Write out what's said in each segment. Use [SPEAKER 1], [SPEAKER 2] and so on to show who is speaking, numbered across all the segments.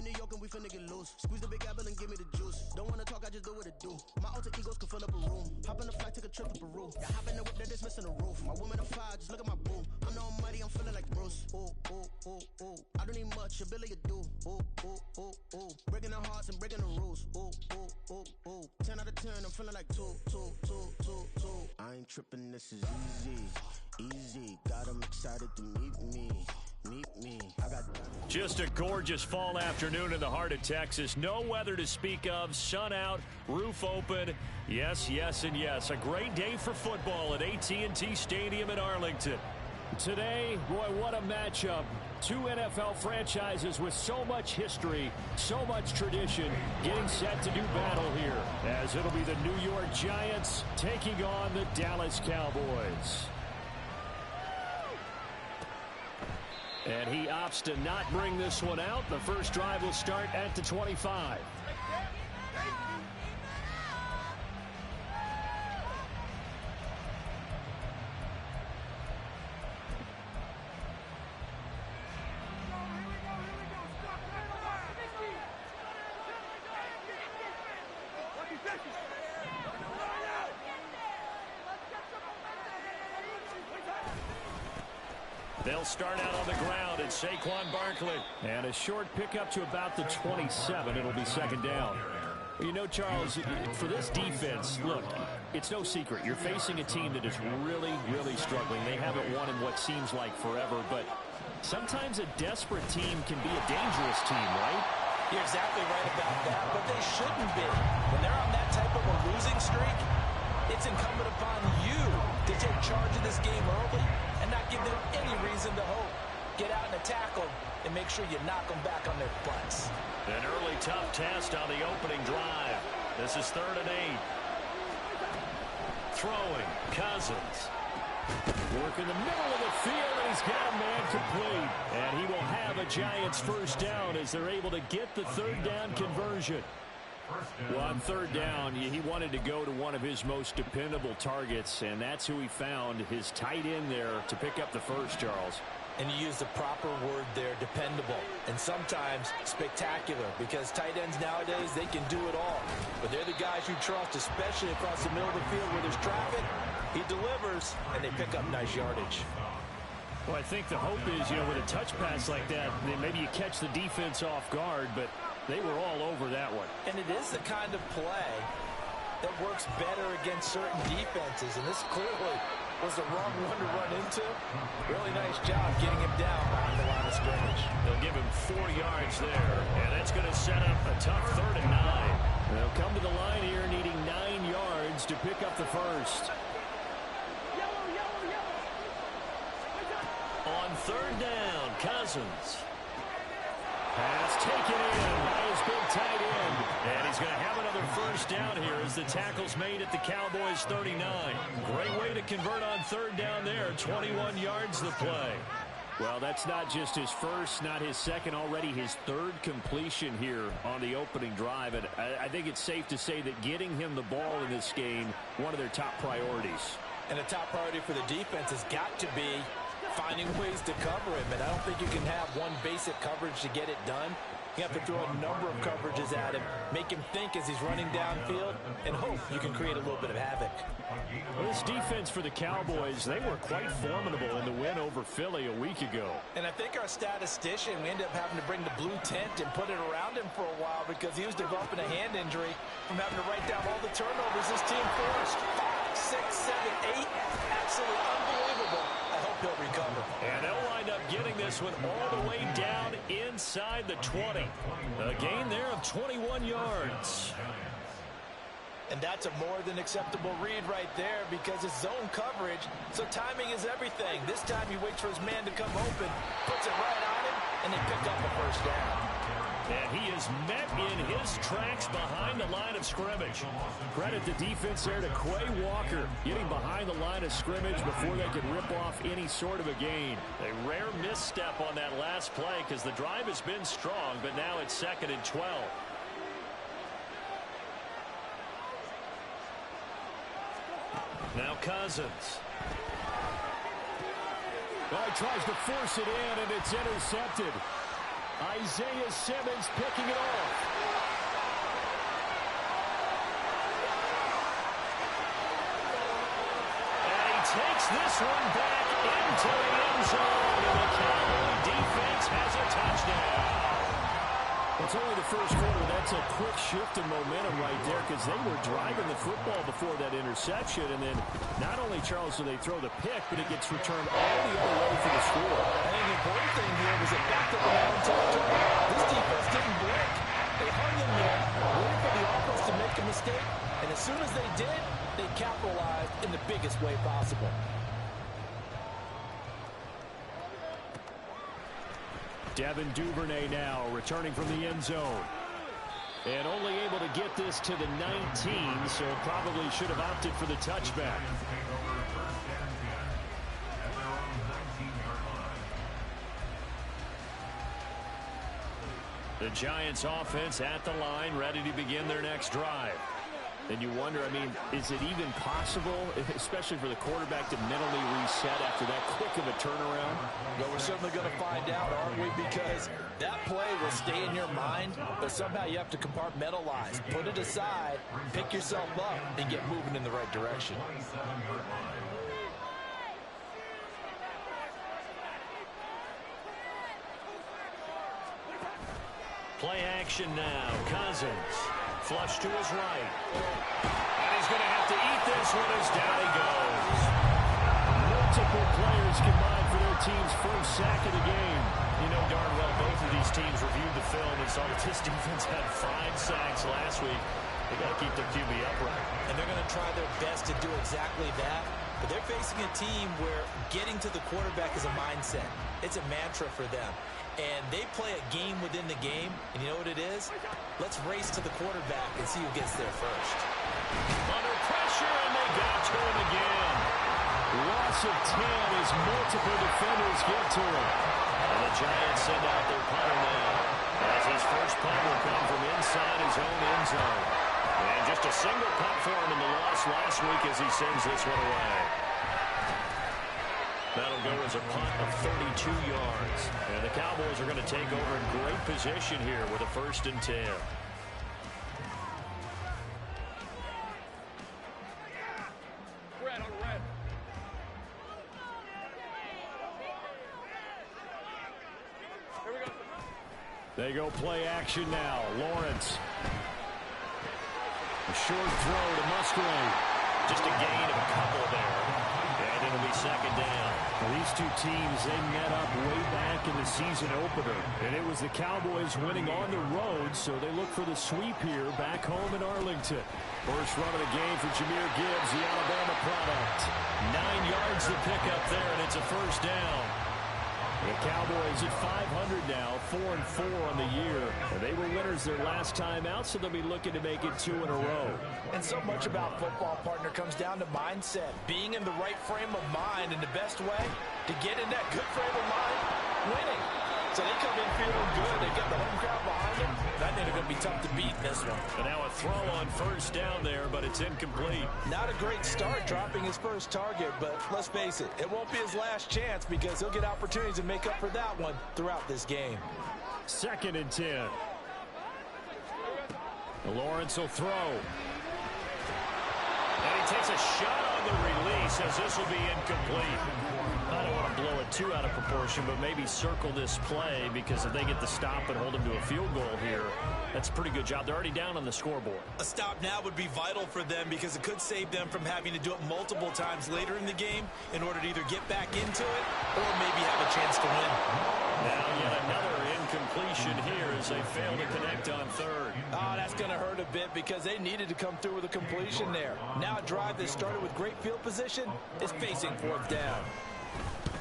[SPEAKER 1] New York and we finna get loose. Squeeze the big apple and give me the juice. Don't wanna talk, I just do what it do. My alter egos can fill up a room. Hop in the flight, take a trip to Peru. Yeah, hop in the whip that is missing the roof. My woman a fire, just look at my boo. I'm no money, I'm feeling like Bruce. Ooh, ooh, ooh, ooh. I don't need much, ability to do. Ooh, ooh, ooh, ooh. Breaking the hearts and breaking the rules. Ooh, ooh, ooh, ooh. 10 out of 10, I'm feeling like 2. I ain't tripping, this is easy. Got them excited to meet me.
[SPEAKER 2] Just a gorgeous fall afternoon in the heart of Texas. No weather to speak of. Sun out, roof open. Yes, yes, and yes. A great day for football at AT&T Stadium in Arlington. Today, boy, what a matchup. Two NFL franchises with so much history, so much tradition, getting set to do battle here, as it'll be the New York Giants taking on the Dallas Cowboys. And he opts to not bring this one out. The first drive will start at the 25. They'll start out on the ground at Saquon Barkley. And a short pickup to about the 27. It'll be second down. You know, Charles, for this defense, look, it's no secret. You're facing a team that is really, really struggling. They haven't won in what seems like forever, but sometimes a desperate team can be a dangerous team, right?
[SPEAKER 3] You're exactly right about that, but they shouldn't be. When they're on that type of a losing streak, it's incumbent upon you to take charge of this game early and not give them any reason to hope. Get out and attack them and make sure you knock them back on their butts.
[SPEAKER 2] An early tough test on the opening drive. This is 3rd and 8. Throwing, Cousins. Work in the middle of the field, and he's got a man complete. And he will have a Giants first down as they're able to get the 3rd down conversion. Well, on 3rd down, he wanted to go to one of his most dependable targets, and that's who he found, his tight end there, to pick up the first, Charles.
[SPEAKER 3] And you use the proper word there, dependable, and sometimes spectacular, because tight ends nowadays, they can do it all. But they're the guys you trust, especially across the middle of the field where there's traffic. He delivers, and they pick up nice yardage.
[SPEAKER 2] Well, I think the hope is, with a touch pass like that, then maybe you catch the defense off guard, but they were all over that one.
[SPEAKER 3] And it is the kind of play that works better against certain defenses, and this clearly was the wrong one to run into. Really nice job getting him down behind the line of scrimmage.
[SPEAKER 2] They'll give him 4 yards there, and that's going to set up a tough 3rd and 9. They'll come to the line here needing 9 yards to pick up the first. On 3rd down, Cousins. Pass taken in by his big tight end. And he's going to have another first down here as the tackle's made at the Cowboys' 39. Great way to convert on 3rd down there. 21 yards the play. Well, that's not just his first, not his second, already his 3rd completion here on the opening drive. And I think it's safe to say that getting him the ball in this game, one of their top priorities.
[SPEAKER 3] And a top priority for the defense has got to be finding ways to cover him, and I don't think you can have one basic coverage to get it done. You have to throw a number of coverages at him, make him think as he's running downfield, and hope you can create a little bit of havoc.
[SPEAKER 2] Well, this defense for the Cowboys, they were quite formidable in the win over Philly a week ago.
[SPEAKER 3] And I think our statistician, we ended up having to bring the blue tent and put it around him for a while because he was developing a hand injury from having to write down all the turnovers this team forced. 5, 6, 7, 8. Absolutely unbelievable. I hope he'll recover.
[SPEAKER 2] And they'll wind up getting this one all the way down inside the 20. A gain there of 21 yards.
[SPEAKER 3] And that's a more than acceptable read right there because it's zone coverage, so timing is everything. This time he waits for his man to come open, puts it right on him, and they pick up a first down.
[SPEAKER 2] And he is met in his tracks behind the line of scrimmage. Credit the defense there to Quay Walker, getting behind the line of scrimmage before they could rip off any sort of a gain. A rare misstep on that last play because the drive has been strong, but now it's 2nd and 12. Now Cousins. Well, he tries to force it in, and it's intercepted. Isaiah Simmons picking it off. And he takes this one back into the end zone. And the Cowboy defense has a touchdown. It's only the first quarter. That's a quick shift in momentum right there because they were driving the football before that interception. And then not only, Charles, do they throw the pick, but it gets returned all the other way for the score.
[SPEAKER 3] I think the important thing here was it backed up around territory. This defense didn't blink. They hung in there, waiting for the offense to make a mistake. And as soon as they did, they capitalized in the biggest way possible.
[SPEAKER 2] Devin Duvernay now returning from the end zone. And only able to get this to the 19, so probably should have opted for the touchback. The Giants offense at the line, ready to begin their next drive. And you wonder, I mean, is it even possible, especially for the quarterback, to mentally reset after that quick of a turnaround?
[SPEAKER 3] Well, we're certainly going to find out, aren't we? Because that play will stay in your mind, but somehow you have to compartmentalize. Put it aside, pick yourself up, and get moving in the right direction.
[SPEAKER 2] Play action now. Cousins. Flush to his right. And he's going to have to eat this one as down he goes. Multiple players combined for their team's first sack of the game. You know darn well both of these teams reviewed the film and saw that this defense had 5 sacks last week. They got to keep their QB upright.
[SPEAKER 3] And they're going to try their best to do exactly that. But they're facing a team where getting to the quarterback is a mindset. It's a mantra for them. And they play a game within the game. And you know what it is? Let's race to the quarterback and see who gets there first.
[SPEAKER 2] Under pressure, and they got to him again. Loss of 10 as multiple defenders get to him. And the Giants send out their punter now, as his first punt will come from inside his own end zone. And just a single punt for him in the loss last week as he sends this one away. That'll go as a punt of 32 yards. And the Cowboys are going to take over in great position here with a 1st and 10.
[SPEAKER 4] Red on red. Here we go.
[SPEAKER 2] They go play action now. Lawrence. A short throw to Musgrave. Just a gain of a couple there. And it'll be 2nd down. Well, these two teams, they met up way back in the season opener. And it was the Cowboys winning on the road, so they look for the sweep here back home in Arlington. First run of the game for Jahmyr Gibbs, the Alabama product. 9 yards to pick up there, and it's a 1st down. The Cowboys at 500 now, 4-4 on the year. And they were winners their last time out, so they'll be looking to make it 2 in a row.
[SPEAKER 3] And so much about football, partner, comes down to mindset. Being in the right frame of mind, and the best way to get in that good frame of mind, winning. So they come in feeling good. They got the home crowd behind them. I think they're going to be tough to beat in this one.
[SPEAKER 2] And now a throw on 1st down there, but it's incomplete.
[SPEAKER 3] Not a great start dropping his first target, but let's face it, it won't be his last chance because he'll get opportunities to make up for that one throughout this game.
[SPEAKER 2] 2nd and 10. Lawrence will throw. And he takes a shot on the release as this will be incomplete. I don't want to blow it too out of proportion, but maybe circle this play because if they get the stop and hold him to a field goal here, that's a pretty good job. They're already down on the scoreboard.
[SPEAKER 3] A stop now would be vital for them because it could save them from having to do it multiple times later in the game in order to either get back into it or maybe have a chance to win.
[SPEAKER 2] Now yet another incompletion here as they fail to connect on 3rd.
[SPEAKER 3] Oh, that's going to hurt a bit because they needed to come through with a completion there. Now a drive that started with great field position is facing 4th down.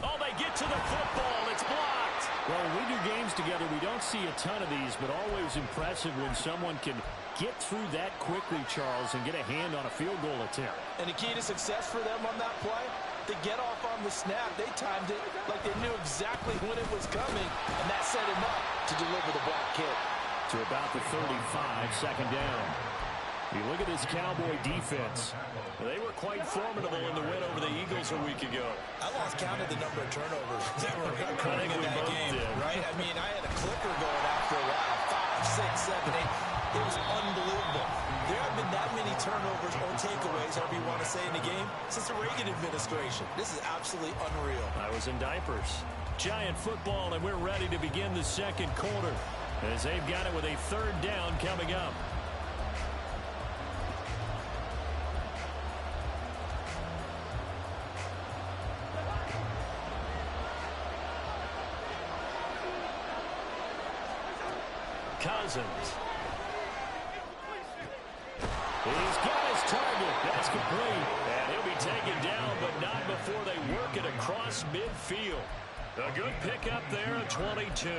[SPEAKER 2] Oh, they get to the football. It's blocked. Well, when we do games together, we don't see a ton of these, but always impressive when someone can get through that quickly, Charles, and get a hand on a field goal attempt.
[SPEAKER 3] And the key to success for them on that play, to get off on the snap, they timed it like they knew exactly when it was coming, and that set him up to deliver the block kick.
[SPEAKER 2] To about the 35, 2nd down. You look at this Cowboy defense. They were quite formidable in the win over the Eagles a week ago.
[SPEAKER 3] I lost count of the number of turnovers that were occurring in that game, right? I mean, I had a clicker going It was unbelievable. There have been that many turnovers or takeaways, however you want to say, in the game since the Reagan administration. This is absolutely unreal.
[SPEAKER 2] I was in diapers. Giant football, and we're ready to begin the second quarter as they've got it with a third down coming up. Cousins. He's got his target. That's complete. And he'll be taken down, but not before they work it across midfield. A good pickup there at 22.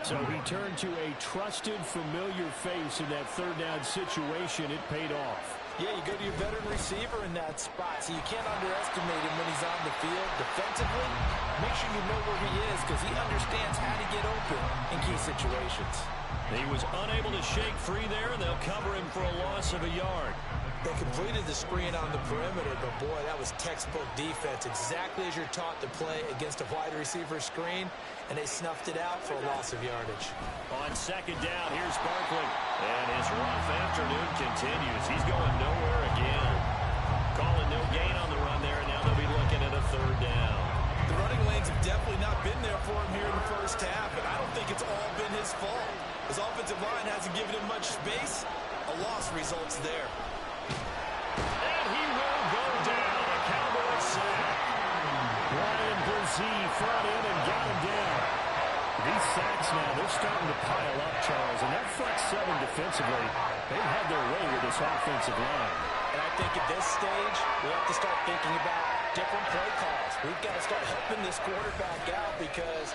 [SPEAKER 2] So he turned to a trusted, familiar face in that third down situation. It paid off.
[SPEAKER 3] Yeah, you go to your veteran receiver in that spot, so you can't underestimate him when he's on the field. Defensively, make sure you know where he is because he understands how to get open in key situations.
[SPEAKER 2] He was unable to shake free there, and they'll cover him for a loss of a yard.
[SPEAKER 3] They completed the screen on the perimeter, but boy, that was textbook defense, exactly as you're taught to play against a wide receiver screen, and they snuffed it out for a loss of yardage.
[SPEAKER 2] On second down, here's Barkley, and his rough afternoon continues. He's going nowhere again. Calling no gain on the run there, and now they'll be looking at a third down.
[SPEAKER 3] The running lanes have definitely not been there for him here in the first half, and I don't think it's all been his fault. His offensive line hasn't given him much space. A loss results there.
[SPEAKER 2] And he will go down. A Cowboy sack. Brian Brzee front in and got him down. These sacks now, they're starting to pile up, Charles. And that front seven defensively, they've had their way with this offensive line.
[SPEAKER 3] And I think at this stage, we have to start thinking about different play calls. We've got to start helping this quarterback out because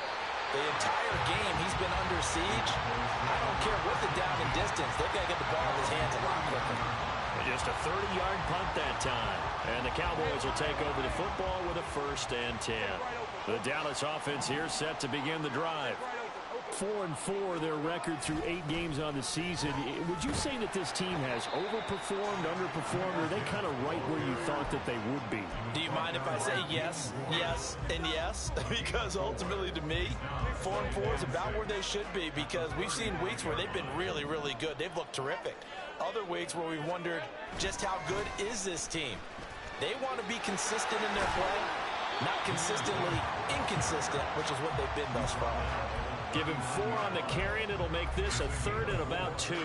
[SPEAKER 3] the entire game he's been under siege. I don't care what the down and distance. They've got to get the ball in his hands a lot quicker.
[SPEAKER 2] Just a 30-yard punt that time. And the Cowboys will take over the football with a 1st and 10. The Dallas offense here set to begin the drive. 4-4 their record through 8 games on the season. Would you say that this team has overperformed, underperformed, or are they kind of right where you thought that they would be?
[SPEAKER 3] Do you mind if I say yes, yes, and yes? Because ultimately to me, 4-4 is about where they should be because we've seen weeks where they've been really, really good. They've looked terrific. Other weeks where we've wondered just how good is this team. They want to be consistent in their play, not consistently inconsistent, which is what they've been thus far.
[SPEAKER 2] Give him 4 on the carry, and it'll make this a 3rd and about 2.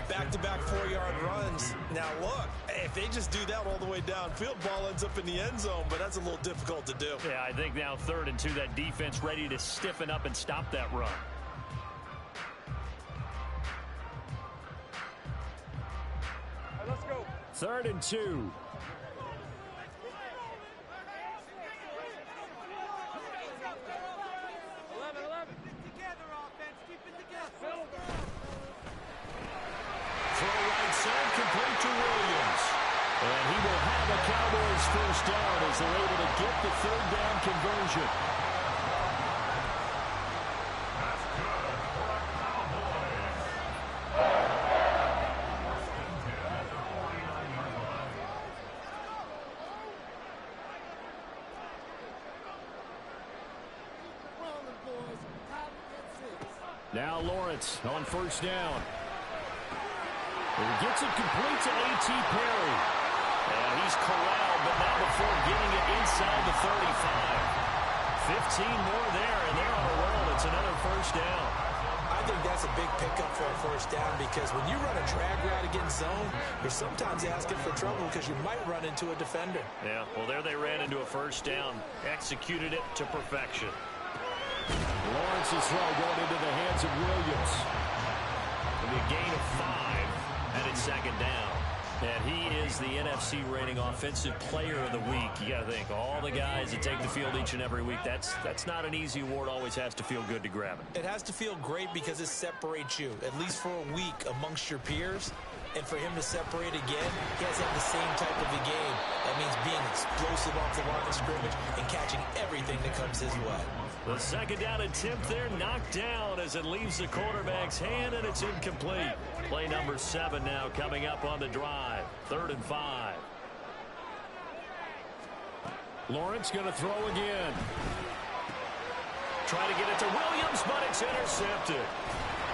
[SPEAKER 3] Back-to-back 4-yard runs. Now, look, if they just do that all the way downfield, ball ends up in the end zone, but that's a little difficult to do.
[SPEAKER 2] Yeah, I think now 3rd and 2, that defense ready to stiffen up and stop that run.
[SPEAKER 4] All right, let's go.
[SPEAKER 2] 3rd and 2. Complete to Williams. And he will have a Cowboys 1st down as they're able to get the 3rd down conversion. Now Lawrence on 1st down. He gets it complete to A.T. Perry. And he's corralled, but not before getting it inside the 35. 15 more there, and they're on a roll. It's another 1st down.
[SPEAKER 3] I think that's a big pickup for a 1st down because when you run a drag route against zone, you're sometimes asking for trouble because you might run into a defender.
[SPEAKER 2] Yeah, well, there they ran into a 1st down. Executed it to perfection. Lawrence's throw going into the hands of Williams. It'll be a gain of 5. And it's 2nd down. And he is the NFC rating offensive player of the week. You got to think, all the guys that take the field each and every week, that's not an easy award. Always has to feel good to grab it.
[SPEAKER 3] It has to feel great because it separates you, at least for a week, amongst your peers. And for him to separate again, he has to have the same type of a game. That means being explosive off the line of scrimmage and catching everything that comes his way.
[SPEAKER 2] The 2nd down attempt there knocked down as it leaves the quarterback's hand, and it's incomplete. Play number 7 now coming up on the drive. 3rd and 5. Lawrence going to throw again. Trying to get it to Williams, but it's intercepted.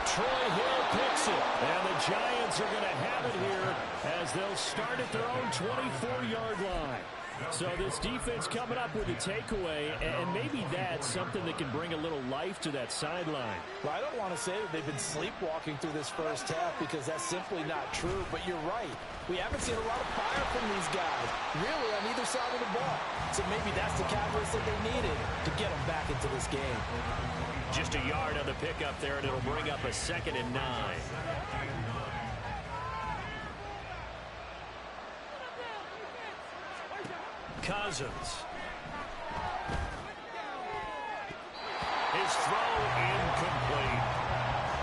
[SPEAKER 2] Troy Hill picks it. And the Giants are going to have it here as they'll start at their own 24-yard line. So this defense coming up with a takeaway, and maybe that's something that can bring a little life to that sideline.
[SPEAKER 3] Well, I don't want to say that they've been sleepwalking through this first half because that's simply not true, but you're right. We haven't seen a lot of fire from these guys, really, on either side of the ball. So maybe that's the catalyst that they needed to get them back into this game.
[SPEAKER 2] Just a yard on the pickup there, and it'll bring up a 2nd and 9. Cousins. His throw incomplete.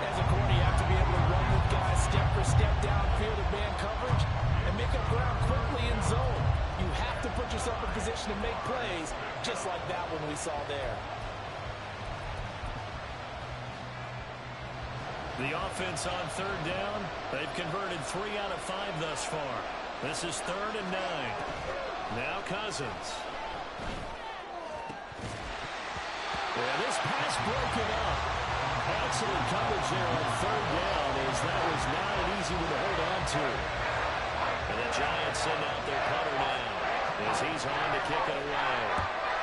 [SPEAKER 3] As a corner, you have to be able to run with guys step for step downfield in man coverage and make up ground quickly in zone. You have to put yourself in position to make plays, just like that one we saw there.
[SPEAKER 2] The offense on 3rd down. They've converted 3 out of 5 thus far. This is 3rd and 9. Now Cousins. And this pass broken up. Excellent coverage there on 3rd down, as that was not an easy one to hold on to. And the Giants send out their punter now as he's on to kick it away.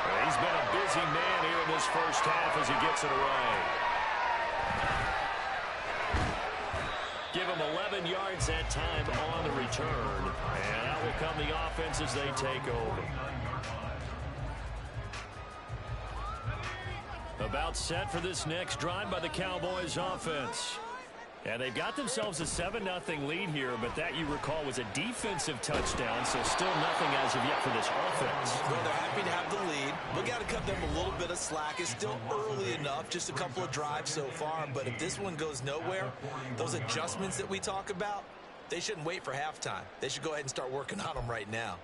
[SPEAKER 2] Well, he's been a busy man here in this first half as he gets it away. Give him 11 yards that time on the return. And out will come the offense as they take over. About set for this next drive by the Cowboys offense. And they've got themselves a 7-0 lead here, but that, you recall, was a defensive touchdown, so still nothing as of yet for this offense.
[SPEAKER 3] Well, they're happy to have the lead. We got to cut them a little bit of slack. It's still early enough, just a couple of drives so far, but if this one goes nowhere, those adjustments that we talk about, they shouldn't wait for halftime. They should go ahead and start working on them right now.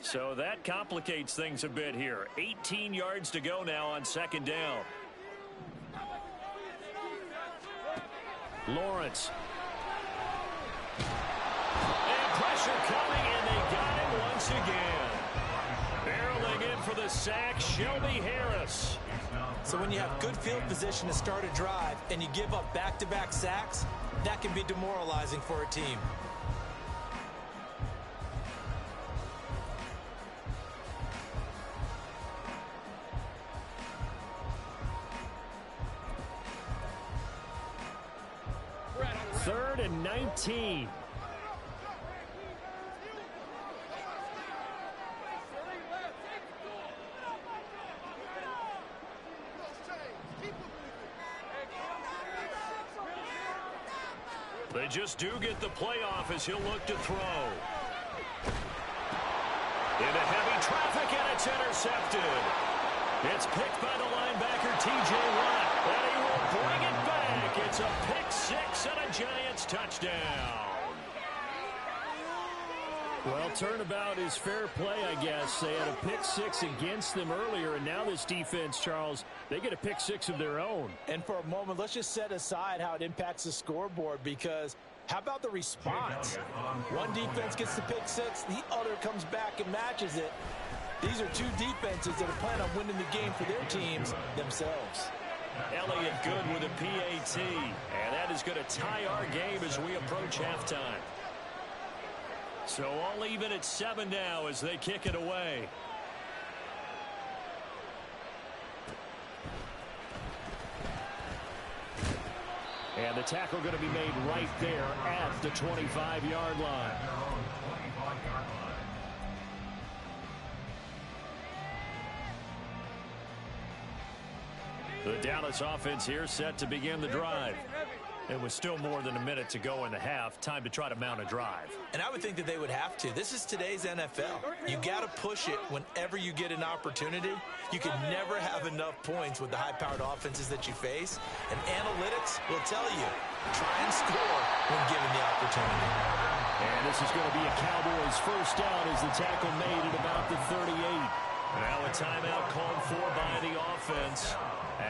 [SPEAKER 2] So that complicates things a bit here. 18 yards to go now on 2nd down. Lawrence. And pressure coming, and they got him once again. Barreling in for the sack, Shelby Harris.
[SPEAKER 3] So when you have good field position to start a drive and you give up back-to-back sacks, that can be demoralizing for a team.
[SPEAKER 2] Third and 19. They just do get the playoff as he'll look to throw. Into heavy traffic, and it's intercepted. It's picked by the linebacker, T.J. Watt, and he will bring it back. It's a pick 6 and a Giants touchdown. Well, turnabout is fair play, I guess. They had a pick 6 against them earlier, and now this defense, Charles, they get a pick 6 of their own.
[SPEAKER 3] And for a moment, let's just set aside how it impacts the scoreboard, because how about the response? One defense gets the pick 6, the other comes back and matches it. These are two defenses that are planning on winning the game for their teams themselves.
[SPEAKER 2] Elliott good with a PAT, and that is going to tie our game as we approach halftime. So all even at 7 now as they kick it away. And the tackle going to be made right there at the 25-yard line. The Dallas offense here set to begin the drive. It was still more than a minute to go in the half. Time to try to mount a drive.
[SPEAKER 3] And I would think that they would have to. This is today's NFL. You got to push it whenever you get an opportunity. You can never have enough points with the high-powered offenses that you face. And analytics will tell you, try and score when given the opportunity.
[SPEAKER 2] And this is going to be a Cowboys first down as the tackle made at about the 38. Now a timeout called for by the offense,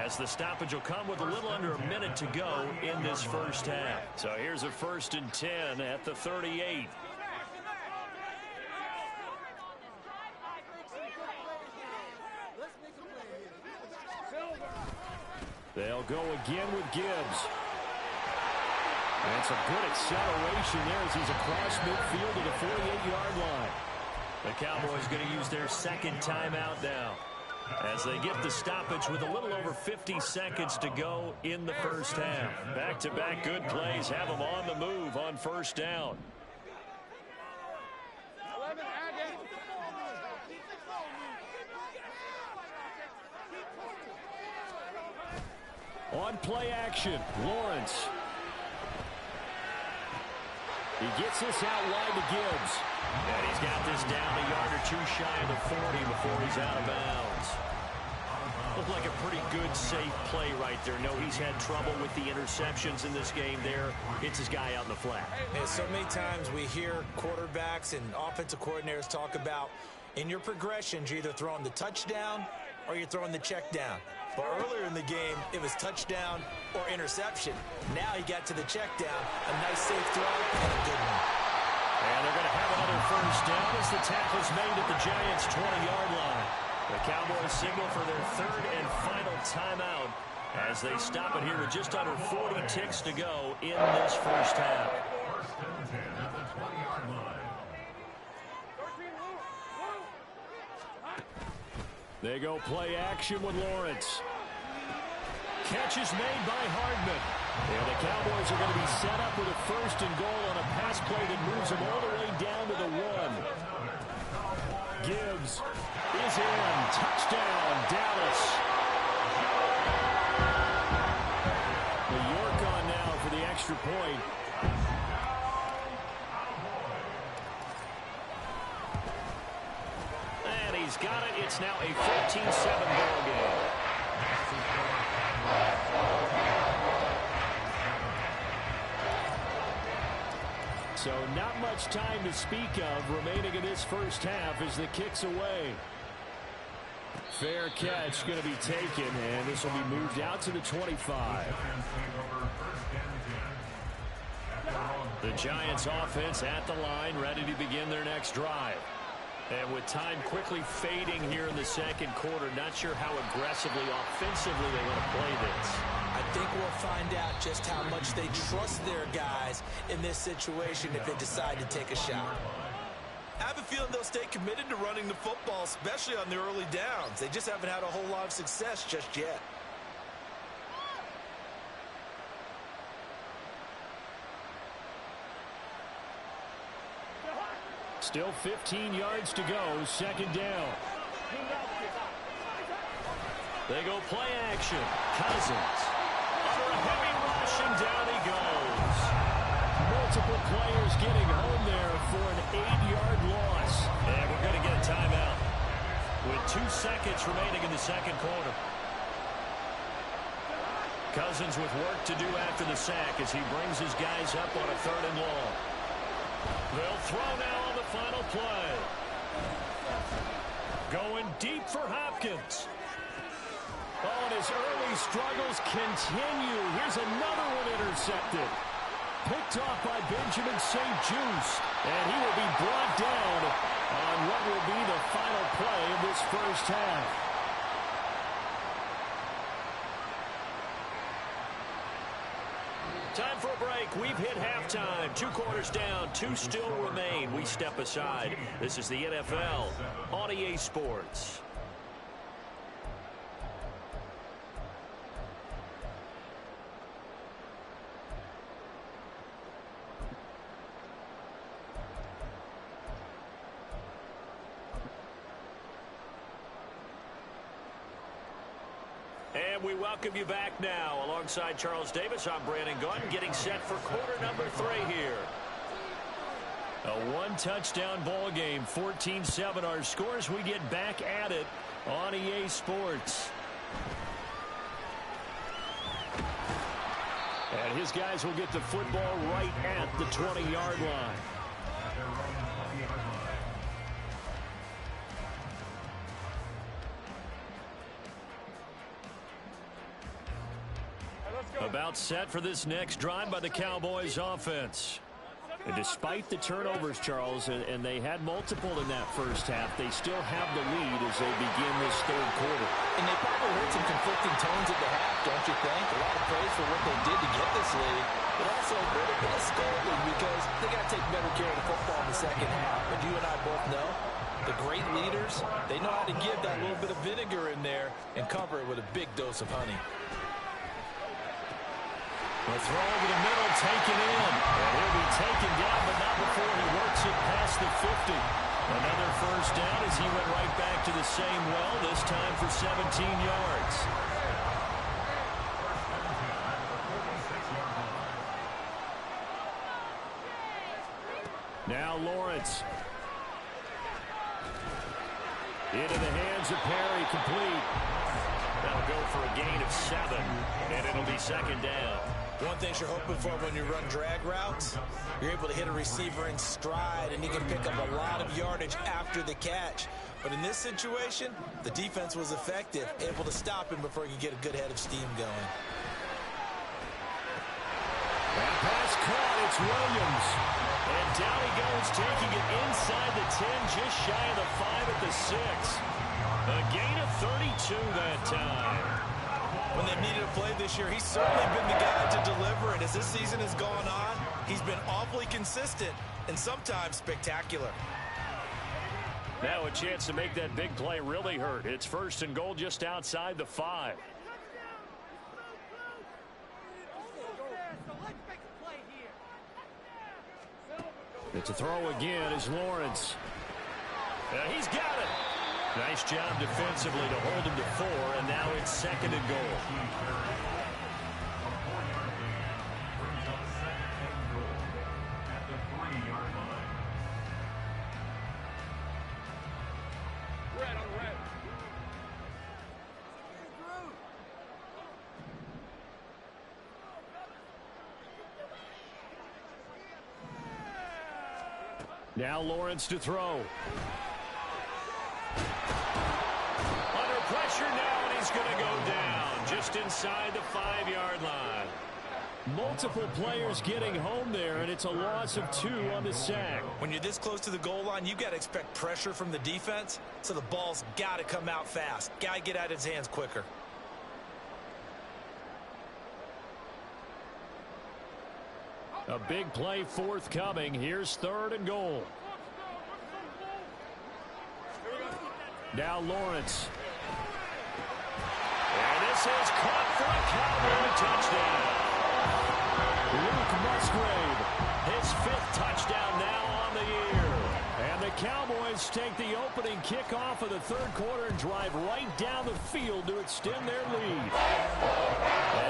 [SPEAKER 2] as the stoppage will come with a little under a minute to go in this first half. So here's a 1st and 10 at the 38. They'll go again with Gibbs. And some good acceleration there as he's across midfield to the 48-yard line. The Cowboys going to use their second timeout now as they get the stoppage with a little over 50 seconds to go in the first half. Back-to-back good plays have them on the move on first down. On play action, Lawrence. He gets this out wide to Gibbs. And he's got this down a yard or two shy of the 40 before he's out of bounds. Looked like a pretty good, safe play right there. No, he's had trouble with the interceptions in this game there. It's his guy out in the flat.
[SPEAKER 3] And so many times we hear quarterbacks and offensive coordinators talk about in your progressions, you're either throwing the touchdown or you're throwing the check down. But earlier in the game, it was touchdown or interception. Now he got to the check down, a nice safe throw, and a good one.
[SPEAKER 2] And they're going to have another first down as the tackle's made at the Giants' 20-yard line. The Cowboys signal for their third and final timeout as they stop it here with just under 40 ticks to go in this first half. They go play action with Lawrence. Catch is made by Hardman. And the Cowboys are going to be set up with a first and goal on a pass play that moves them all the way down to the 1. Gibbs is in. Touchdown, Dallas. The York on now for the extra point. And he's got it. It's now a 14-7 ball game. So not much time to speak of remaining in this first half as the kick's away. Fair catch going to be taken, and this will be moved out to the 25. The Giants offense at the line, ready to begin their next drive. And with time quickly fading here in the second quarter, not sure how aggressively, offensively they want to play this.
[SPEAKER 3] I think we'll find out just how much they trust their guys in this situation if they decide to take a shot.
[SPEAKER 5] I have a feeling they'll stay committed to running the football, especially on the early downs. They just haven't had a whole lot of success just yet.
[SPEAKER 2] Still 15 yards to go, second down. They go play action. Cousins. Under a heavy rush, and down he goes. Multiple players getting home there for an 8-yard loss. And we're going to get a timeout with 2 seconds remaining in the second quarter. Cousins with work to do after the sack as he brings his guys up on a third and long. They'll throw now on the final play. Going deep for Hopkins. Oh, and his early struggles continue. Here's another one intercepted. Picked off by Benjamin St-Juste. And he will be brought down on what will be the final play of this first half. Time for a break. We've hit halftime. 2 quarters down. 2 still remain. We step aside. This is the NFL on EA Sports. And we welcome you back now. Alongside Charles Davis, I'm Brandon Gunn, getting set for quarter number 3 here. A 1-touchdown ball game, 14-7 our scores. We get back at it on EA Sports. And his guys will get the football right at the 20-yard line. About set for this next drive by the Cowboys offense. And despite the turnovers, Charles, and they had multiple in that first half, they still have the lead as they begin this third quarter.
[SPEAKER 3] And they probably heard some conflicting tones at the half, don't you think? A lot of praise for what they did to get this lead, but also a little bit of scolding because they got to take better care of the football in the second half. But you and I both know the great leaders, they know how to give that little bit of vinegar in there and cover it with a big dose of honey.
[SPEAKER 2] The throw over the middle, taken in. And he'll be taken down, but not before he works it past the 50. Another first down as he went right back to the same well, this time for 17 yards. Now Lawrence. Into the hands of Perry, complete. That'll go for a gain of 7, and it'll be second down.
[SPEAKER 5] One thing you're hoping for when you run drag routes, you're able to hit a receiver in stride, and he can pick up a lot of yardage after the catch. But in this situation, the defense was effective, able to stop him before he could get a good head of steam going.
[SPEAKER 2] That pass caught, it's Williams. And down he goes, taking it inside the 10, just shy of the 5 at the 6. A gain of 32 that time.
[SPEAKER 5] When they've needed a play this year, he's certainly been the guy to deliver it. As this season has gone on, he's been awfully consistent and sometimes spectacular.
[SPEAKER 2] Now a chance to make that big play really hurt. It's first and goal just outside the 5. It's a throw again as Lawrence. He's got it. Nice job defensively to hold him to 4, and now it's second and goal. Now Lawrence to throw. Under pressure now, and he's going to go down just inside the 5-yard line. Multiple players getting home there, and it's a loss of 2 on the sack.
[SPEAKER 5] When you're this close to the goal line, you've got to expect pressure from the defense, so the ball's got to come out fast. Got to get out of his hands quicker.
[SPEAKER 2] A big play forthcoming. Here's third and goal. Now Lawrence. And this is caught for a Cowboy touchdown. Luke Musgrave, his 5th touchdown now on the year. And the Cowboys take the opening kickoff of the third quarter and drive right down the field to extend their lead.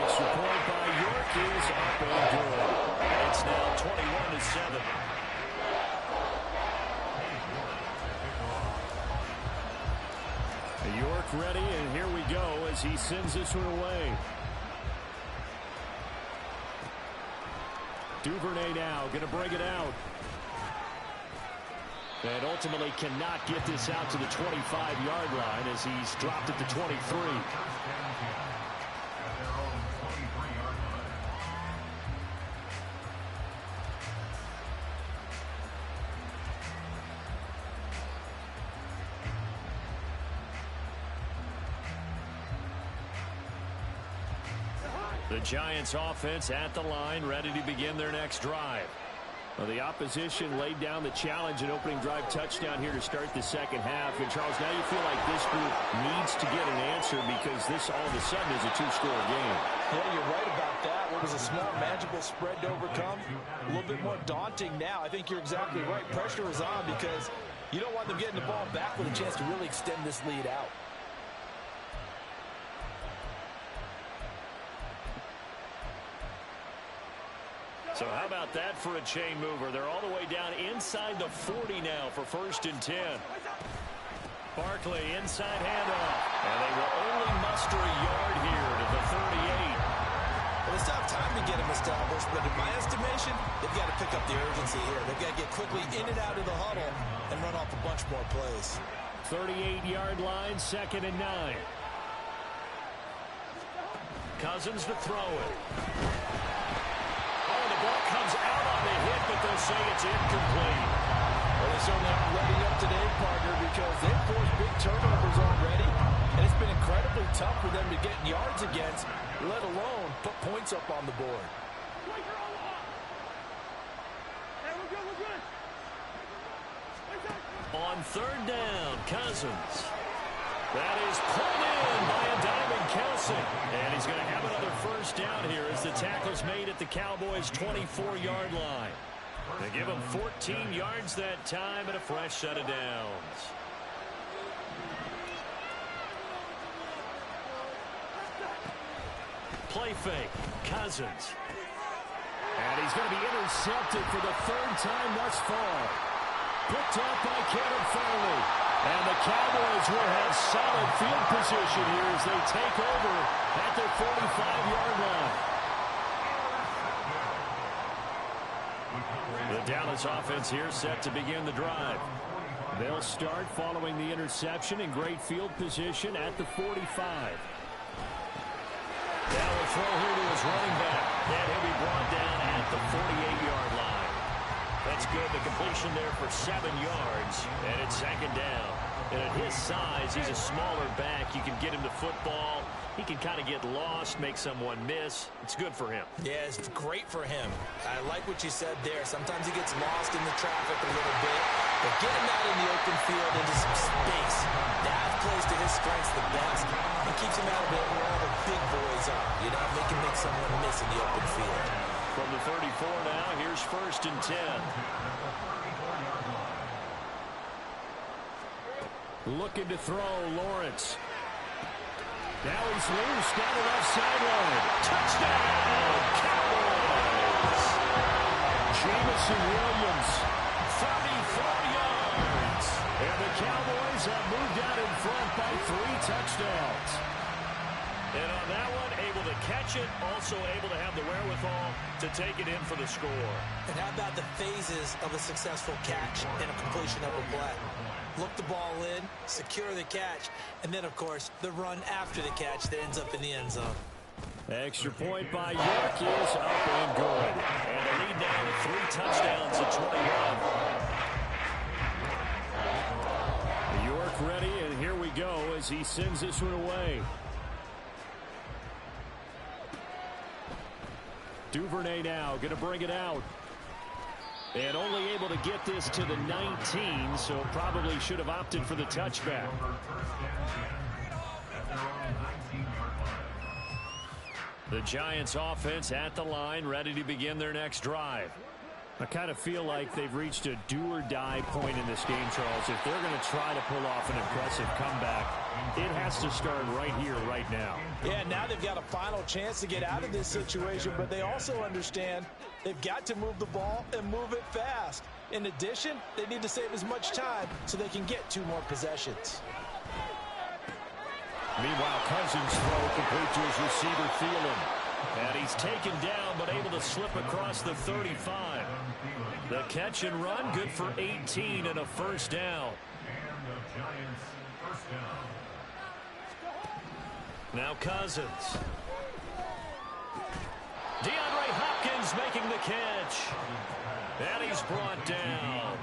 [SPEAKER 2] Extra point by York is up and good. It's now 21-7. York ready, and here we go as he sends this one away. Duvernay now going to bring it out. And ultimately cannot get this out to the 25-yard line as he's dropped at the 23. The Giants offense at the line, ready to begin their next drive. Well, the opposition laid down the challenge and opening drive touchdown here to start the second half. And, Charles, now you feel like this group needs to get an answer because this all of a sudden is a 2-score game.
[SPEAKER 3] Yeah, you're right about that. What was a small, manageable spread to overcome, a little bit more daunting now. I think you're exactly right. Pressure is on because you don't want them getting the ball back with a chance to really extend this lead out.
[SPEAKER 2] So how about that for a chain mover? They're all the way down inside the 40 now for first and 10. Barkley inside handoff. And they will only muster a yard here to the 38.
[SPEAKER 5] Well, they still have time to get him established, but in my estimation, they've got to pick up the urgency here. They've got to get quickly in and out of the huddle and run off a bunch more plays.
[SPEAKER 2] 38-yard line, second and 9. Cousins to throw it. Oh, the ball comes out on the hit, but they'll say it's incomplete.
[SPEAKER 3] Well, they certainly aren't letting up today, partner, because they've forced big turnovers already, and it's been incredibly tough for them to get yards against, let alone put points up on the board.
[SPEAKER 2] On third down, Cousins. That is pulled in by a diving Kelsey. And he's going to have another first down here as the tackle's made at the Cowboys' 24-yard line. They give him 14 yards that time and a fresh set of downs. Play fake, Cousins. And he's going to be intercepted for the third time thus far. Picked off by Kevin Farley. And the Cowboys will have solid field position here as they take over at their 45-yard line. The Dallas offense here set to begin the drive. They'll start following the interception in great field position at the 45. Now a throw here to his running back. And he'll be brought down at the 48-yard line. That's good. The completion there for 7 yards, and it's second down. And at his size, he's a smaller back. You can get him to football. He can kind of get lost, make someone miss. It's good for him.
[SPEAKER 5] Yeah, it's great for him. I like what you said there. Sometimes he gets lost in the traffic a little bit, but get him out in the open field into some space. That plays to his strengths the best and keeps him out of it where all the big boys are. You know, make someone miss in the open field.
[SPEAKER 2] From the 34 now, here's first and 10. Looking to throw, Lawrence. Now he's loose down the left sideline. Touchdown, Cowboys! Jamison Williams, 34 yards. And the Cowboys have moved out in front by 3 touchdowns. And on that one, able to catch it, also able to have the wherewithal to take it in for the score.
[SPEAKER 5] And how about the phases of a successful catch and a completion of a play? Look the ball in, secure the catch, and then, of course, the run after the catch that ends up in the end zone.
[SPEAKER 2] Extra point by York is up and good. And the lead down to 3 touchdowns at 21. York ready, and here we go as he sends this one away. Duvernay now going to bring it out. And only able to get this to the 19, so probably should have opted for the touchback. The Giants offense at the line, ready to begin their next drive. I kind of feel like they've reached a do-or-die point in this game, Charles. If they're going to try to pull off an impressive comeback, it has to start right here, right now.
[SPEAKER 3] Yeah, now they've got a final chance to get out of this situation, but they also understand they've got to move the ball and move it fast. In addition, they need to save as much time so they can get 2 more possessions.
[SPEAKER 2] Meanwhile, Cousins' throw complete to his receiver, Thielen. And he's taken down, but able to slip across the 35. The catch and run, good for 18 and a first down. Now Cousins. DeAndre Hopkins making the catch. And he's brought down.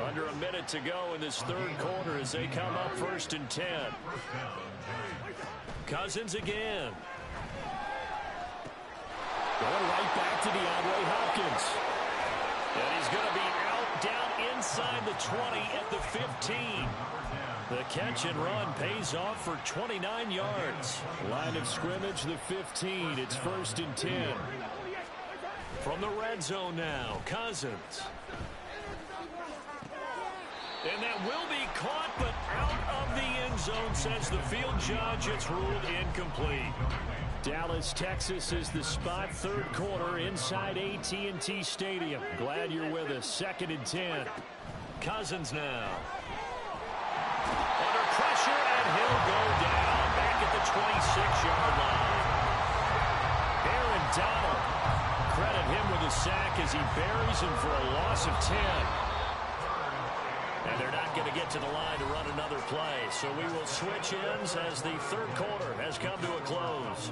[SPEAKER 2] Under a minute to go in this third quarter as they come up first and 10. Cousins again. Going right back to DeAndre Hopkins. And he's going to be out down inside the 20 at the 15. The catch and run pays off for 29 yards. Line of scrimmage, the 15. It's first and 10. From the red zone now, Cousins. And that will be caught, but out of the end zone, says the field judge. It's ruled incomplete. Dallas, Texas is the spot, third quarter inside AT&T Stadium. Glad you're with us. Second and 10. Cousins now. Under pressure, and he'll go down back at the 26-yard line. Aaron Donald. Credit him with a sack as he buries him for a loss of 10. And they're not going to get to the line to run another play. So we will switch ends as the third quarter has come to a close.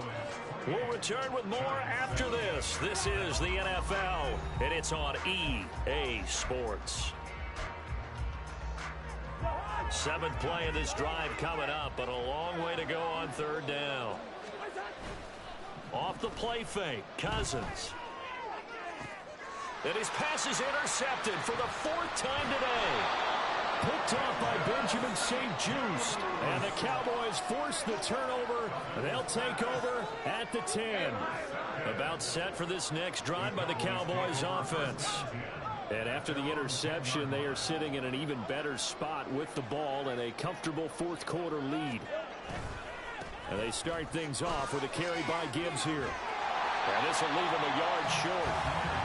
[SPEAKER 2] We'll return with more after this. This is the NFL and it's on EA Sports. 7th play of this drive coming up, but a long way to go on 3rd down. Off the play fake, Cousins. And his pass is intercepted for the 4th time today. Picked off by Benjamin St-Juste. And the Cowboys force the turnover. They'll take over at the 10. About set for this next drive by the Cowboys offense. And after the interception, they are sitting in an even better spot with the ball and a comfortable 4th quarter lead. And they start things off with a carry by Gibbs here. And this will leave him a yard short.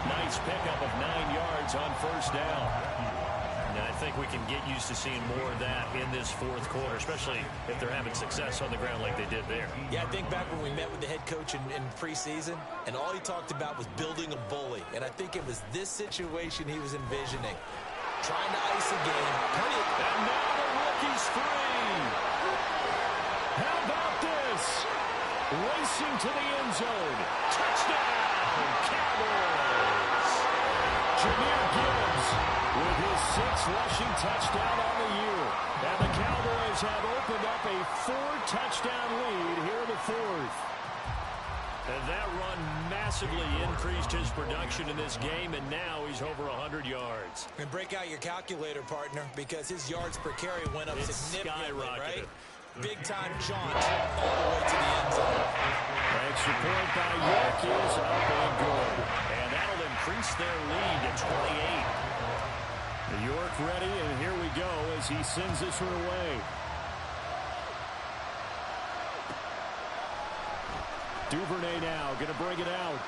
[SPEAKER 2] Nice pickup of 9 yards on 1st down.
[SPEAKER 3] And I think we can get used to seeing more of that in this 4th quarter, especially if they're having success on the ground like they did there. Yeah, I think back when we met with the head coach in preseason, and all he talked about was building a bully. And I think it was this situation he was envisioning. Trying to ice a game.
[SPEAKER 2] And now the rookie's free. How about this? Racing to the end zone. Touchdown, Cowboys. Jahmyr Gibbs with his 6th rushing touchdown on the year. And the Cowboys have opened up a 4-touchdown lead here in the 4th. And that run massively increased his production in this game, and now he's over 100 yards.
[SPEAKER 5] And break out your calculator, partner, because his yards per carry went up significantly, right? Big-time jaunt all the way to the end zone.
[SPEAKER 2] Extra point by York is up and good.
[SPEAKER 3] And that'll increase their lead to 28.
[SPEAKER 2] York ready, and here we go as he sends this one away. Duvernay now going to bring it out.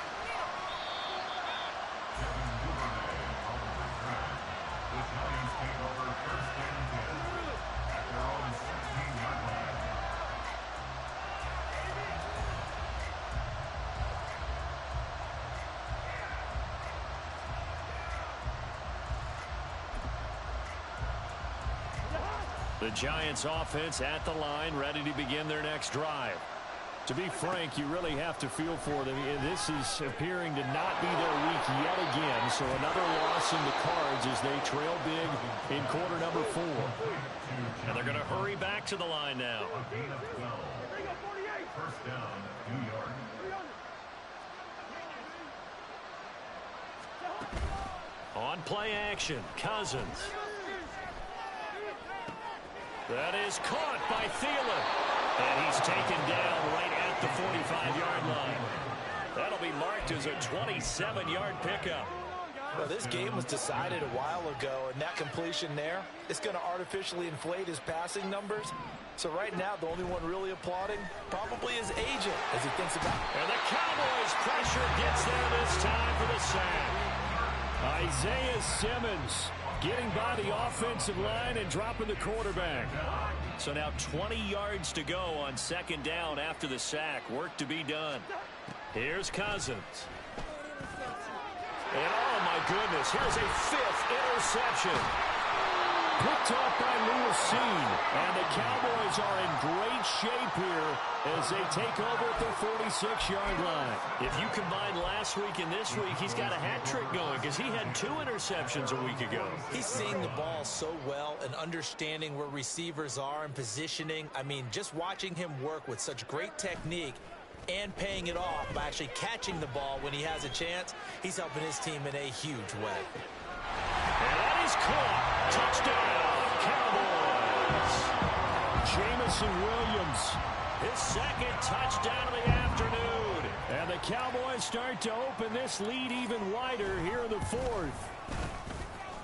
[SPEAKER 2] The Giants offense at the line, ready to begin their next drive. To be frank, you really have to feel for them. This is appearing to not be their week yet again, so another loss in the cards as they trail big in quarter number 4.
[SPEAKER 3] And they're going to hurry back to the line now.
[SPEAKER 2] On play action, Cousins. That is caught by Thielen. And he's taken down right at the 45-yard line. That'll be marked as a 27-yard pickup.
[SPEAKER 5] Well, this game was decided a while ago, and that completion there is going to artificially inflate his passing numbers. So right now, the only one really applauding probably his agent as he thinks about it.
[SPEAKER 2] And the Cowboys' pressure gets there this time for the sack. Isaiah Simmons getting by the offensive line and dropping the quarterback.
[SPEAKER 3] So now 20 yards to go on 2nd down after the sack. Work to be done.
[SPEAKER 2] Here's Cousins. And oh my goodness, here's a 5th interception. Picked off by Lewis. And the Cowboys are in great shape here as they take over at the 46-yard line.
[SPEAKER 3] If you combine last week and this week, he's got a hat trick going because he had 2 interceptions a week ago.
[SPEAKER 5] He's seeing the ball so well and understanding where receivers are and positioning. I mean, just watching him work with such great technique and paying it off by actually catching the ball when he has a chance, he's helping his team in a huge way.
[SPEAKER 2] And that is caught. Touchdown, Cowboys. Jamison Williams, his 2nd touchdown of the afternoon. And the Cowboys start to open this lead even wider here in the 4th.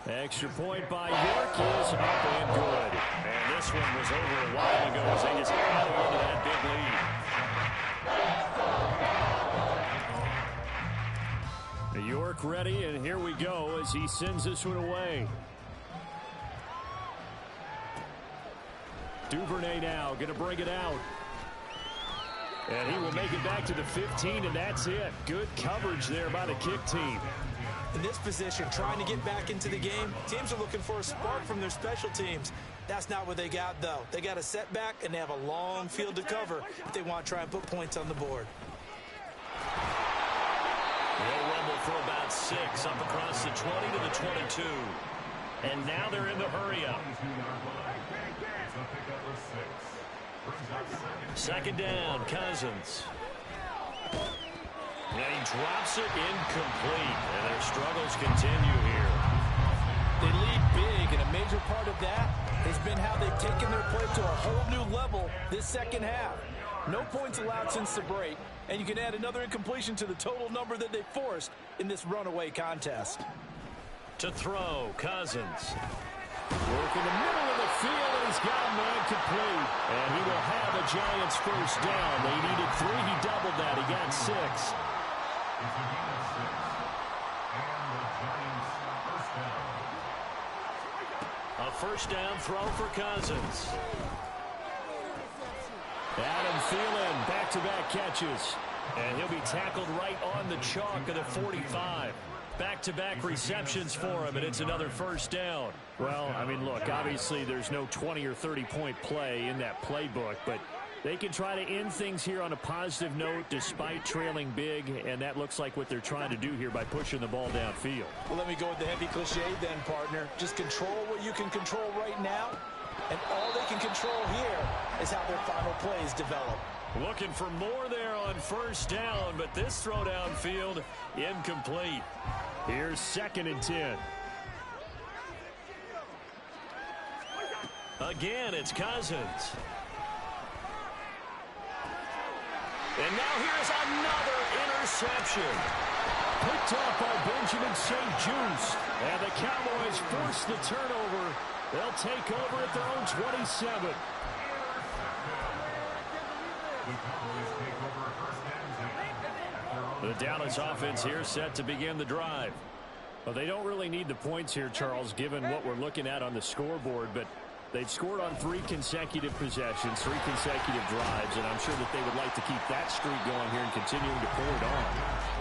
[SPEAKER 2] Extra point by York is up and good.
[SPEAKER 3] And this one was over a while ago as they just held on to that big lead.
[SPEAKER 2] York ready, and here we go as he sends this one away. Duvernay now going to bring it out. And he will make it back to the 15, and that's it. Good coverage there by the kick team.
[SPEAKER 5] In this position, trying to get back into the game, teams are looking for a spark from their special teams. That's not what they got, though. They got a setback, and they have a long field to cover if they want to try and put points on the board.
[SPEAKER 2] They'll rumble for about 6 up across the 20 to the 22. And now they're in the hurry-up. Second down, Cousins. And he drops it incomplete. And their struggles continue here.
[SPEAKER 3] They lead big, and a major part of that has been how they've taken their play to a whole new level this second half. No points allowed since the break, and you can add another incompletion to the total number that they forced in this runaway contest.
[SPEAKER 2] To throw, Cousins. Work in the middle of the field, and he's got a man complete. And he will have a Giants first down. They needed 3. He doubled that. He got 6. A first down throw for Cousins. Adam Thielen, back-to-back catches. And he'll be tackled right on the chalk of the 45. Back-to-back receptions for him, and it's another first down. Well, I mean, look, obviously there's no 20 or 30-point play in that playbook, but they can try to end things here on a positive note despite trailing big, and that looks like what they're trying to do here by pushing the ball downfield.
[SPEAKER 3] Well, let me go with the heavy cliche then, partner. Just control what you can control right now, and all they can control here is how their final plays develop.
[SPEAKER 2] Looking for more there on first down, but this throw downfield incomplete. Here's 2nd and 10. Again, it's Cousins. And now here's another interception. Picked off by Benjamin St-Juste. And the Cowboys force the turnover. They'll take over at their own 27. The Dallas offense here set to begin the drive. Well, they don't really need the points here, Charles, given what we're looking at on the scoreboard, but they've scored on 3 consecutive possessions, 3 consecutive drives, and I'm sure that they would like to keep that streak going here and continuing to pour it on.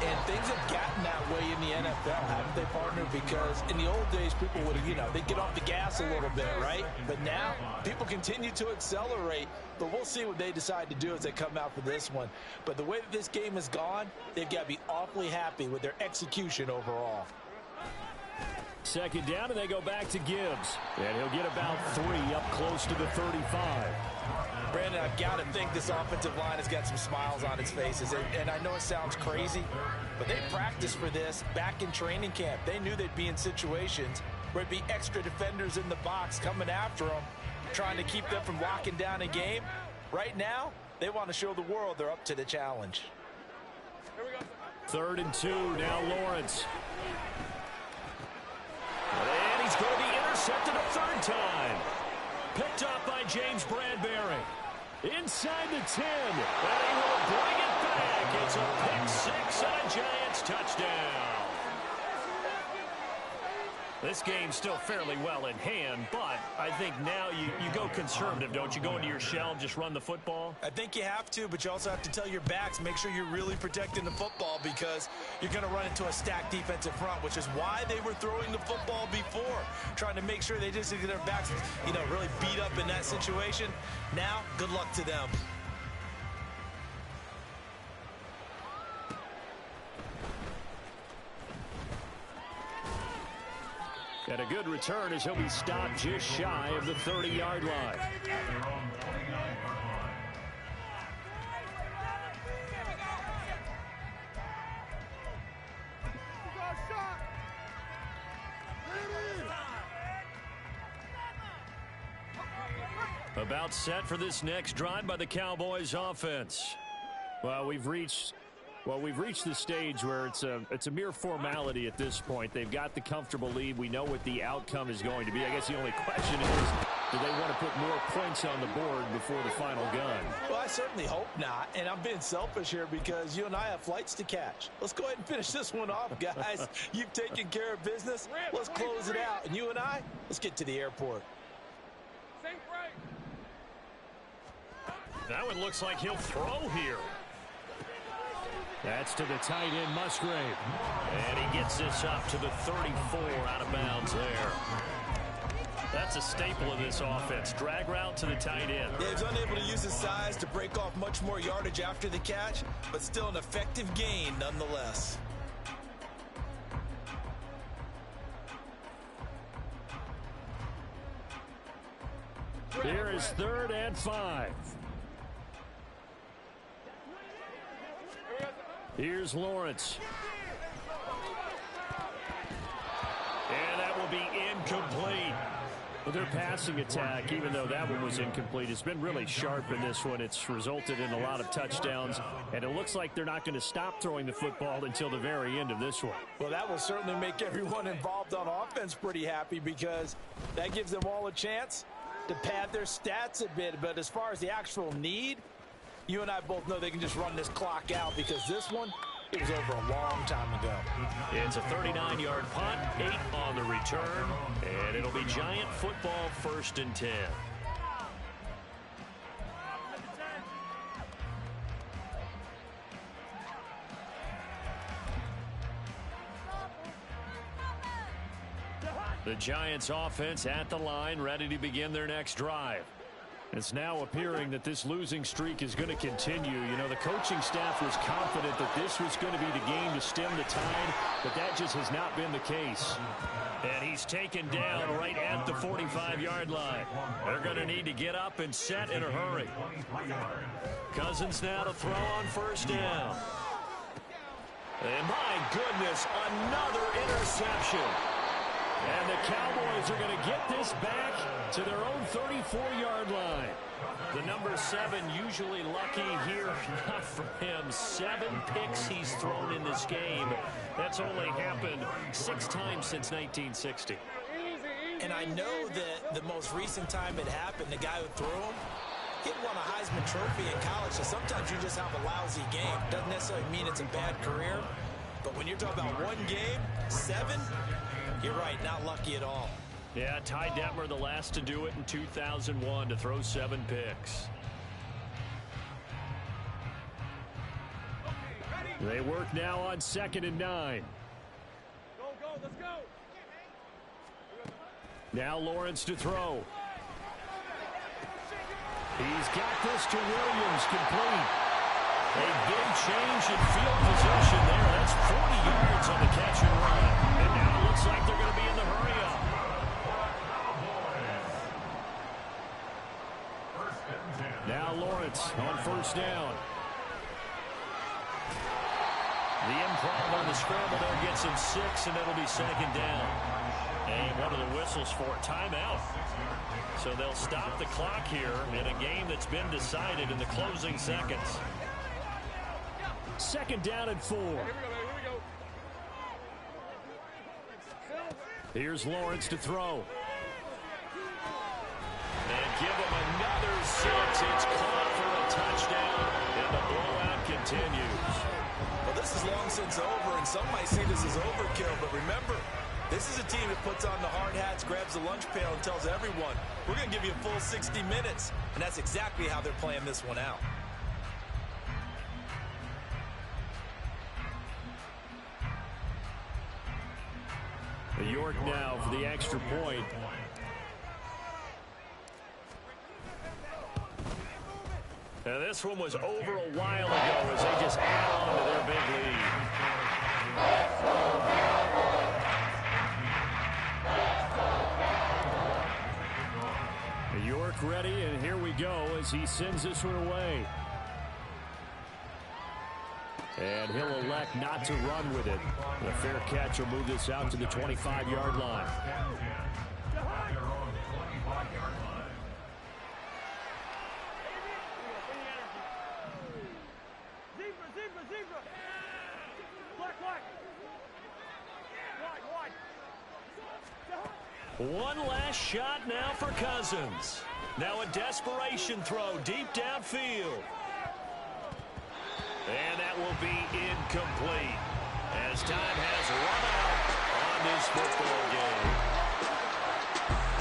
[SPEAKER 3] And things have gotten that way in the NFL, haven't they, partner? Because in the old days, people would, they'd get off the gas a little bit, right? But now, people continue to accelerate, but we'll see what they decide to do as they come out for this one. But the way that this game has gone, they've got to be awfully happy with their execution overall.
[SPEAKER 2] Second down, and they go back to Gibbs. And he'll get about 3 up close to the 35.
[SPEAKER 3] Brandon, I've got to think this offensive line has got some smiles on its faces. And I know it sounds crazy, but they practiced for this back in training camp. They knew they'd be in situations where it'd be extra defenders in the box coming after them, trying to keep them from locking down a game. Right now, they want to show the world they're up to the challenge.
[SPEAKER 2] 3rd and 2, now Lawrence. And he's going to be intercepted a 3rd time. Picked up by James Bradbury. Inside the 10. And he will bring it back. It's a pick-6 and a Giants touchdown. This game's still fairly well in hand, but I think now you go conservative, don't you? Go into your shell and just run the football?
[SPEAKER 5] I think you have to, but you also have to tell your backs, make sure you're really protecting the football because you're going to run into a stacked defensive front, which is why they were throwing the football before, trying to make sure they just get their backs, really beat up in that situation. Now, good luck to them.
[SPEAKER 2] And a good return as he'll be stopped just shy of the 30-yard line. About set for this next drive by the Cowboys offense. Well, we've reached the stage where it's a mere formality at this point. They've got the comfortable lead. We know what the outcome is going to be. I guess the only question is, do they want to put more points on the board before the final gun?
[SPEAKER 3] Well, I certainly hope not. And I'm being selfish here because you and I have flights to catch. Let's go ahead and finish this one off, guys. You've taken care of business. Let's close it out. And you and I, let's get to the airport.
[SPEAKER 2] That one looks like he'll throw here. That's to the tight end, Musgrave. And he gets this up to the 34 out of bounds there. That's a staple of this offense. Drag route to the tight end.
[SPEAKER 5] Yeah, he's unable to use his size to break off much more yardage after the catch, but still an effective gain nonetheless.
[SPEAKER 2] Here is 3rd and 5. Here's Lawrence. And that will be incomplete. Well, their passing attack, even though that one was incomplete, has been really sharp in this one. It's resulted in a lot of touchdowns, and it looks like they're not going to stop throwing the football until the very end of this one.
[SPEAKER 3] Well, that will certainly make everyone involved on offense pretty happy because that gives them all a chance to pad their stats a bit. But as far as the actual need, you and I both know they can just run this clock out because this one, it was over a long time ago.
[SPEAKER 2] It's a 39-yard punt, 8 on the return, and it'll be Giant football 1st and 10. The Giants offense at the line, ready to begin their next drive. It's now appearing that this losing streak is going to continue. You know, the coaching staff was confident that this was going to be the game to stem the tide, but that just has not been the case. And he's taken down right at the 45-yard line. They're going to need to get up and set in a hurry. Cousins now to throw on 1st down. And my goodness, another interception. And the Cowboys are going to get this back to their own 34-yard line. The number 7 usually lucky here. Not for him. 7 picks he's thrown in this game. That's only happened 6 times since 1960.
[SPEAKER 3] And I know that the most recent time it happened, the guy who threw him, he won a Heisman Trophy in college. So sometimes you just have a lousy game. Doesn't necessarily mean it's a bad career. But when you're talking about one game, 7, you're right, not lucky at all.
[SPEAKER 2] Yeah, Ty Detmer, the last to do it in 2001, to throw 7 picks. They work now on 2nd and 9.
[SPEAKER 4] Go, let's go.
[SPEAKER 2] Now Lawrence to throw. He's got this to Williams, complete. A big change in field position there. That's 40 yards on the catch and run. And now it looks like they're going to be in the hurry-up. Now Lawrence on 1st down. The improv on the scramble there gets him 6, and it'll be 2nd down. And one of the whistles for a timeout. So they'll stop the clock here in a game that's been decided in the closing seconds. 2nd down and 4.
[SPEAKER 4] Here we go.
[SPEAKER 2] Here's Lawrence to throw. And give him another 6. It's caught for a touchdown, and the blowout continues.
[SPEAKER 3] Well, this is long since over, and some might see this as overkill, but remember, this is a team that puts on the hard hats, grabs the lunch pail, and tells everyone, we're going to give you a full 60 minutes, and that's exactly how they're playing this one out.
[SPEAKER 2] York now for the extra point. Now this one was over a while ago as they just add on to their big lead. York ready, and here we go as he sends this one away. And he'll elect not to run with it. The fair catch will move this out to the 25-yard line.
[SPEAKER 4] Zebra. Black. Wide.
[SPEAKER 2] One last shot now for Cousins. Now a desperation throw deep downfield. And that will be incomplete as time has run out on this football game.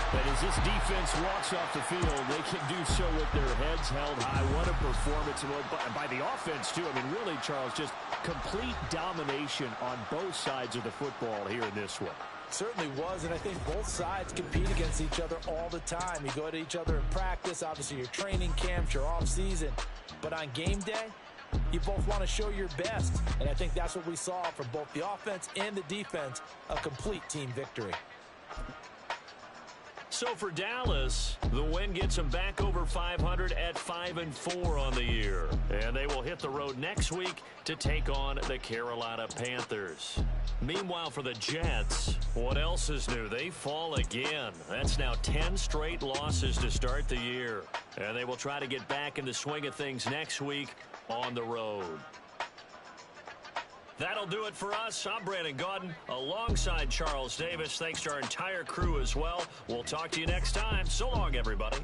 [SPEAKER 2] But as this defense walks off the field, they can do so with their heads held high. What a performance by the offense, too. I mean, really, Charles, just complete domination on both sides of the football here in this one.
[SPEAKER 3] Certainly was, and I think both sides compete against each other all the time. You go at each other in practice, obviously your training camps, your off-season. But on game day, you both want to show your best, and I think that's what we saw from both the offense and the defense, a complete team victory.
[SPEAKER 2] So for Dallas, the win gets them back over 500 at 5-4 on the year. And they will hit the road next week to take on the Carolina Panthers. Meanwhile, for the Jets, what else is new? They fall again. That's now 10 straight losses to start the year. And they will try to get back in the swing of things next week on the road. That'll do it for us. I'm Brandon Gaudin alongside Charles Davis. Thanks to our entire crew as well. We'll talk to you next time. So long, everybody.